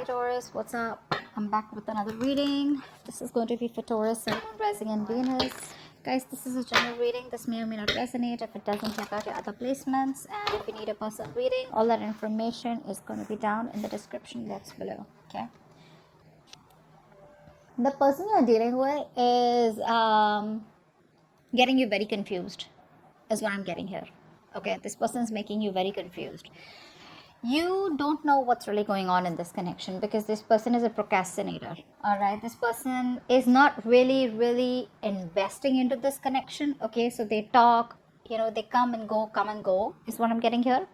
Hey Taurus, what's up? I'm back with another reading. This is going to be for Taurus, Sun, Moon, Rising, and Venus. Guys, this is a general reading. This may or may not resonate. If it doesn't, check out your other placements. And if you need a personal reading, all that information is going to be down in the description box below. Okay. The person you're dealing with is getting you very confused, is what I'm getting here. Okay, this person is making you very confused. You don't know what's really going on in this connection because this person is a procrastinator. All right, this person is not really investing into this connection. Okay, so they talk, they come and go is what I'm getting here.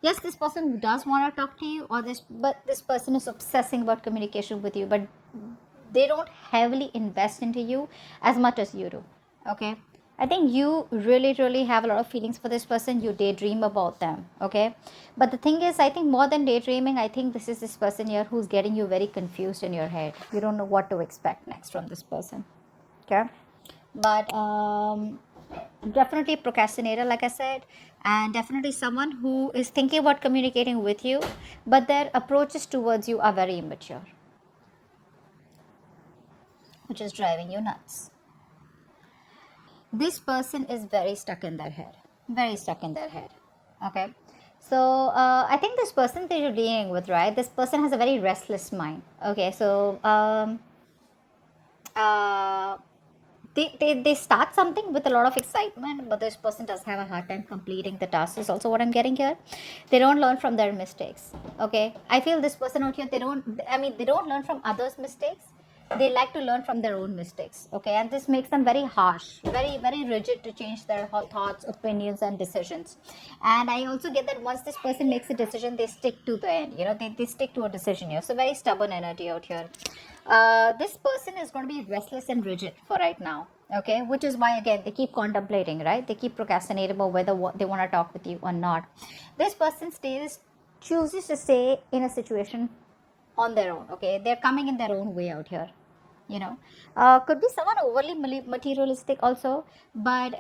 Yes, this person does want to talk to you, but this person is obsessing about communication with you, but they don't heavily invest into you as much as you do. Okay, I think you really have a lot of feelings for this person. You daydream about them. Okay, but the thing is, I think more than daydreaming, I think this is this person here who's getting you very confused in your head. You don't know what to expect next from this person. Okay, but definitely procrastinator, like I said, and definitely someone who is thinking about communicating with you, but their approaches towards you are very immature, which is driving you nuts. This person is very stuck in their head. Okay, so I think this person that you're dealing with, right, this person has a very restless mind. Okay, so they start something with a lot of excitement, but this person does have a hard time completing the task is also what I'm getting here. They don't learn from their mistakes. Okay, I feel this person out here, they don't learn from others' mistakes. They like to learn from their own mistakes. Okay, and this makes them very harsh, very rigid to change their thoughts, opinions, and decisions. And I also get that once this person makes a decision, they stick to the end. They stick to a decision here. So very stubborn energy out here. This person is going to be restless and rigid for right now. Okay, which is why again they keep contemplating, right? They keep procrastinating about whether they want to talk with you or not. This person chooses to stay in a situation on their own. Okay, they're coming in their own way out here. Could be someone overly materialistic also, but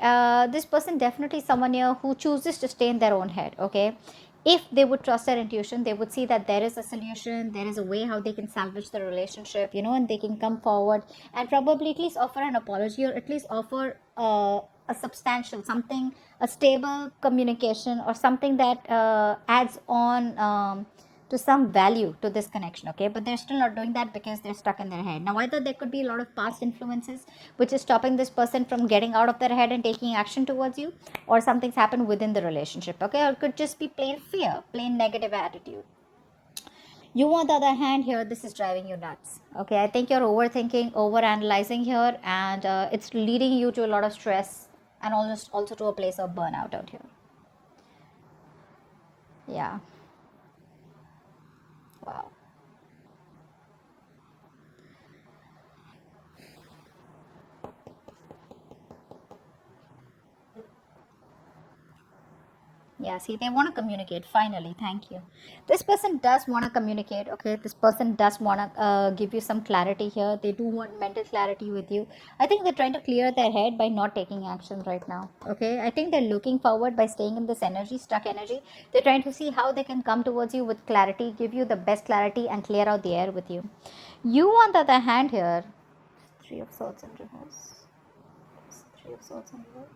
this person definitely someone here who chooses to stay in their own head. Okay, if they would trust their intuition, they would see that there is a solution, there is a way how they can salvage the relationship, and they can come forward and probably at least offer an apology, or at least offer a substantial something, a stable communication, or something that adds on to some value to this connection. Okay, but they're still not doing that because they're stuck in their head. Now either there could be a lot of past influences which is stopping this person from getting out of their head and taking action towards you, or something's happened within the relationship. Okay, or it could just be plain fear, plain negative attitude. You, on the other hand, here this is driving you nuts. Okay, I think you're overthinking, over analyzing here, and it's leading you to a lot of stress and also to a place of burnout out here. Yeah. Wow. Yeah, see, they want to communicate finally. Thank you. This person does want to communicate. Okay, this person does want to give you some clarity here. They do want mental clarity with you. I think they're trying to clear their head by not taking action right now. Okay, I think they're looking forward by staying in this energy, stuck energy. They're trying to see how they can come towards you with clarity, give you the best clarity, and clear out the air with you. You, on the other hand, here, Three of Swords in reverse. Three of Swords in reverse.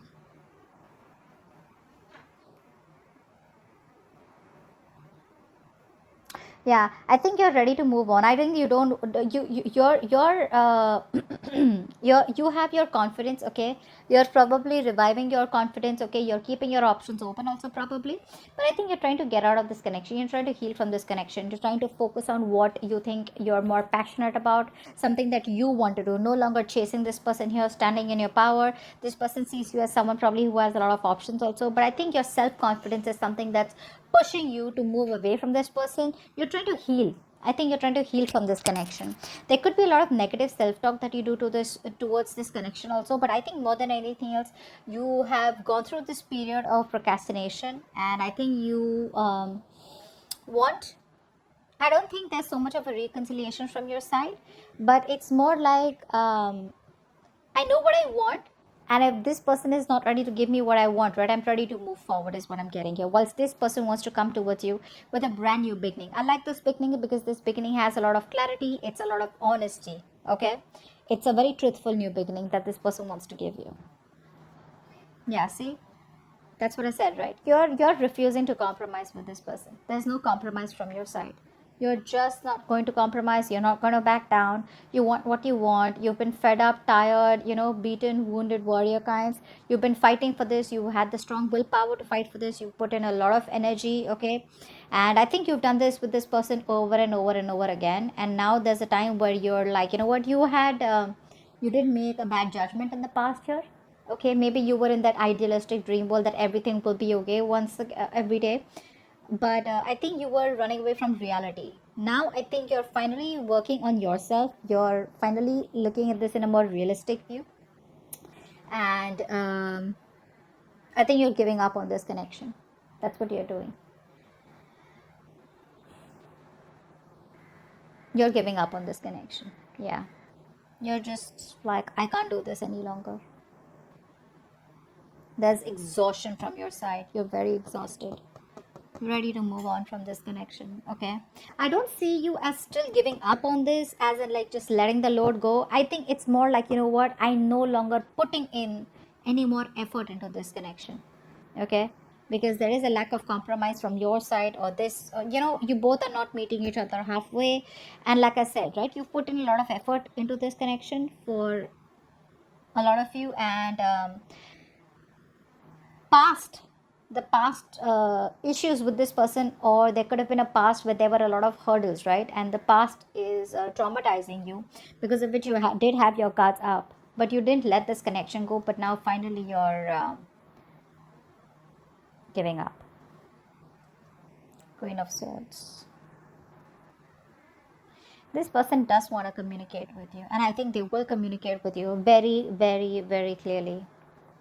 Yeah, I think you're ready to move on. I think you don't you have your confidence. Okay, you're probably reviving your confidence. Okay, you're keeping your options open also probably, but I think you're trying to get out of this connection. You're trying to heal from this connection. You're trying to focus on what you think you're more passionate about, something that you want to do. No longer chasing this person here, standing in your power. This person sees you as someone probably who has a lot of options also, but I think your self-confidence is something that's pushing you to move away from this person. You're trying to heal. I think you're trying to heal from this connection. There could be a lot of negative self-talk that you do towards this connection also, but I think more than anything else, you have gone through this period of procrastination, and I think you want. I don't think there's so much of a reconciliation from your side, but it's more like I know what I want, And if this person is not ready to give me what I want, right, I'm ready to move forward, is what I'm getting here. Whilst this person wants to come towards you with a brand new beginning. I like this beginning because this beginning has a lot of clarity, it's a lot of honesty. Okay, it's a very truthful new beginning that this person wants to give you. Yeah, see, that's what I said, right? You're refusing to compromise with this person. There's no compromise from your side. You're just not going to compromise. You're not going to back down. You want what you want. You've been fed up, tired, beaten, wounded warrior kinds. You've been fighting for this. You had the strong willpower to fight for this. You put in a lot of energy, okay? And I think you've done this with this person over and over and over again. And now there's a time where you're like, you know what? You did make a bad judgment in the past here. Okay, maybe you were in that idealistic dream world that everything will be okay every day, but I think you were running away from reality. Now I think you're finally working on yourself. You're finally looking at this in a more realistic view, and I think you're giving up on this connection. That's what you're doing. You're giving up on this connection. Yeah, you're just like, I can't do this any longer. There's exhaustion from your side. You're very exhausted, ready to move on from this connection. Okay, I don't see you as still giving up on this, as in like just letting the load go. I think it's more like, you know what, I no longer putting in any more effort into this connection. Okay, because there is a lack of compromise from your side, or this, you both are not meeting each other halfway. And like I said, right, you put in a lot of effort into this connection for a lot of you. And past the past issues with this person, or there could have been a past where there were a lot of hurdles, right, and the past is traumatizing you, because of which you did have your guards up, but you didn't let this connection go. But now finally you're giving up. Queen of Swords. This person does want to communicate with you, and I think they will communicate with you very, very, very clearly.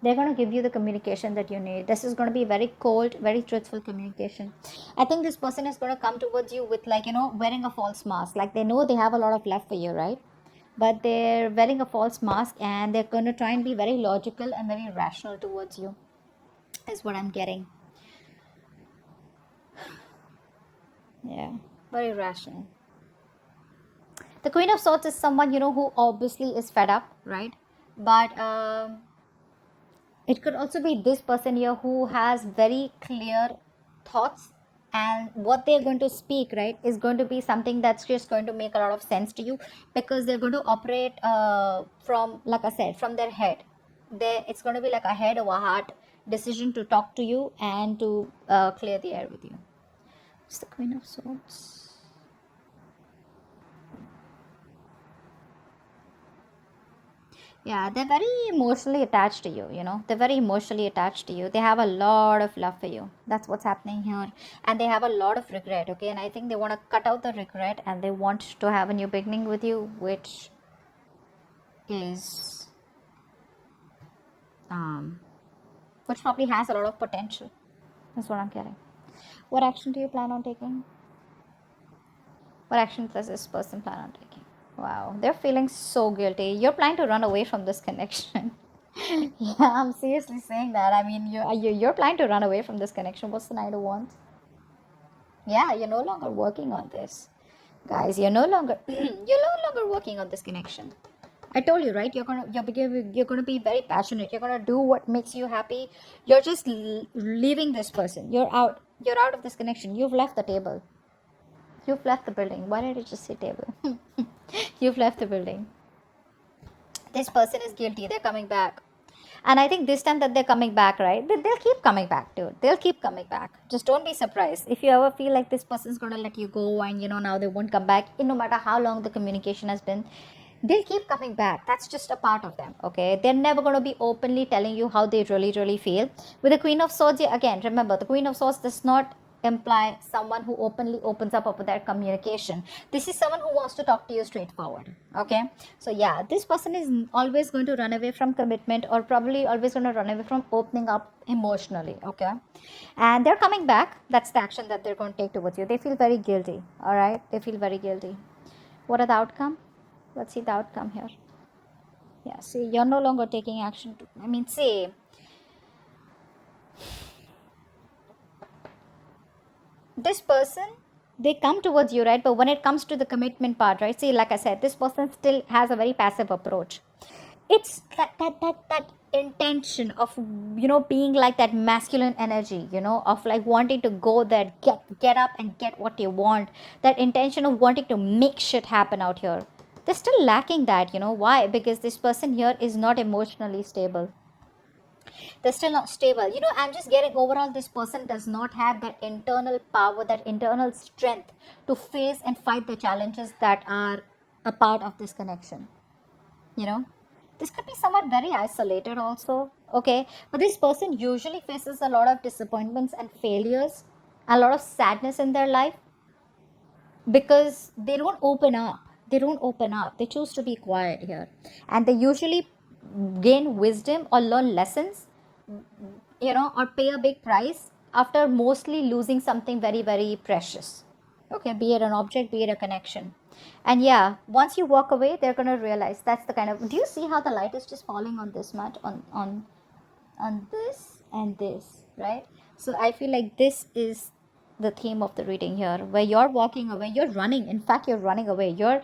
They're going to give you the communication that you need. This is going to be very cold, very truthful communication. I think this person is going to come towards you with, like, wearing a false mask. Like, they know they have a lot of love for you, right? But they're wearing a false mask, and they're going to try and be very logical and very rational towards you, is what I'm getting. Yeah, very rational. The Queen of Swords is someone, who obviously is fed up, right? But it could also be this person here who has very clear thoughts, and what they're going to speak, right, is going to be something that's just going to make a lot of sense to you, because they're going to operate from, like I said, from their head. It's going to be like a head over heart decision to talk to you and to clear the air with you. It's the Queen of Swords. Yeah, they're very emotionally attached to you, They're very emotionally attached to you. They have a lot of love for you. That's what's happening here. And they have a lot of regret, okay? And I think they want to cut out the regret, and they want to have a new beginning with you, which is, which probably has a lot of potential. That's what I'm getting. What action do you plan on taking? What action does this person plan on taking? Wow, they're feeling so guilty. You're planning to run away from this connection. Yeah, I'm seriously saying that. I mean, you're planning to run away from this connection. What's the Knight of Wands? Yeah, you're no longer working on this, guys. You're no longer working on this connection. I told you, right? You're gonna be very passionate. You're gonna do what makes you happy. You're just leaving this person. You're out. You're out of this connection. You've left the table. You've left the building. Why did I just say table? You've left the building. This person is guilty. They're coming back. And I think this time that they're coming back, right? They'll keep coming back, dude. They'll keep coming back. Just don't be surprised. If you ever feel like this person's going to let you go, and, now they won't come back, no matter how long the communication has been, they'll keep coming back. That's just a part of them, okay? They're never going to be openly telling you how they really, really feel. With the Queen of Swords, again, remember, the Queen of Swords does not imply someone who openly opens up about their communication. This is someone who wants to talk to you straightforward, okay? So yeah, this person is always going to run away from commitment, or probably always going to run away from opening up emotionally, okay? And they're coming back. That's the action that they're going to take towards you. They feel very guilty, all right? They feel very guilty. What are the outcome? Let's see the outcome here. Yeah, see, you're no longer taking action to, I mean, see, this person, they come towards you, right? But when it comes to the commitment part, right? See, like I said, this person still has a very passive approach. It's that intention of, being like that masculine energy, of like wanting to go there, get up and get what you want. That intention of wanting to make shit happen out here. They're still lacking that, why? Because this person here is not emotionally stable. They're still not stable. I'm just getting overall, this person does not have that internal power, that internal strength to face and fight the challenges that are a part of this connection. you know this could be somewhat very isolated also, okay? But this person usually faces a lot of disappointments and failures, a lot of sadness in their life, because they don't open up, they choose to be quiet here. And they usually gain wisdom or learn lessons, or pay a big price after mostly losing something very, very precious. Okay, be it an object, be it a connection. And yeah, once you walk away, they're gonna realize that's the kind of. Do you see how the light is just falling on this much, on this and this, right? So I feel like this is the theme of the reading here, where you're walking away, you're running. In fact, you're running away. You're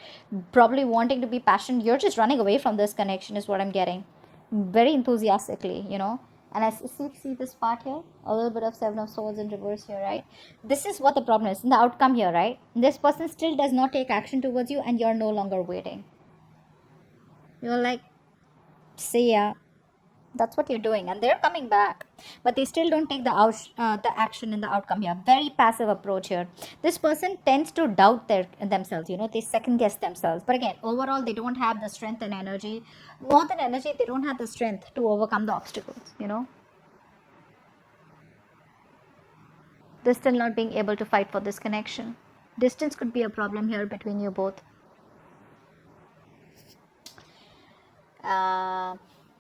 probably wanting to be passionate. You're just running away from this connection, is what I'm getting. Very enthusiastically. And I see this part here, a little bit of Seven of Swords in reverse here, right? This is what the problem is. In the outcome here, right? This person still does not take action towards you, and you're no longer waiting. You're like, see ya. That's what you're doing, and they're coming back, but they still don't take the action in the outcome here. Very passive approach here. This person tends to doubt themselves. They second guess themselves. But again, overall, they don't have the strength and energy. More than energy, they don't have the strength to overcome the obstacles. They're still not being able to fight for this connection. Distance could be a problem here between you both.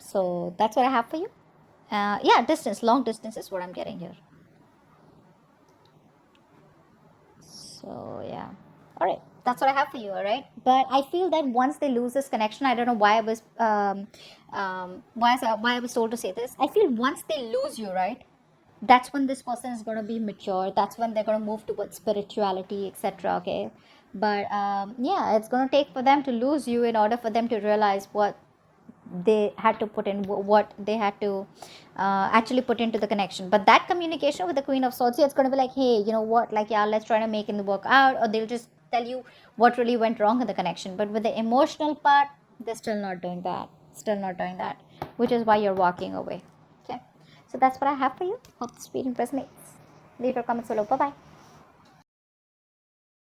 So that's what I have for you. Yeah, distance, long distance is what I'm getting here. So yeah, all right, that's what I have for you. All right, but I feel that once they lose this connection, I don't know why I was why I was told to say this. I feel once they lose you, right, that's when this person is going to be mature. That's when they're going to move towards spirituality, etc. Okay, but yeah, it's going to take for them to lose you in order for them to realize what they had to put in, what they had to actually put into the connection. But that communication with the Queen of Swords, it's going to be like, hey, you know what, like, yeah, let's try to make it work out. Or they'll just tell you what really went wrong in the connection. But with the emotional part, they're still not doing that, which is why you're walking away. Okay, so that's what I have for you. Hope this reading resonates. Leave your comments below. Bye bye.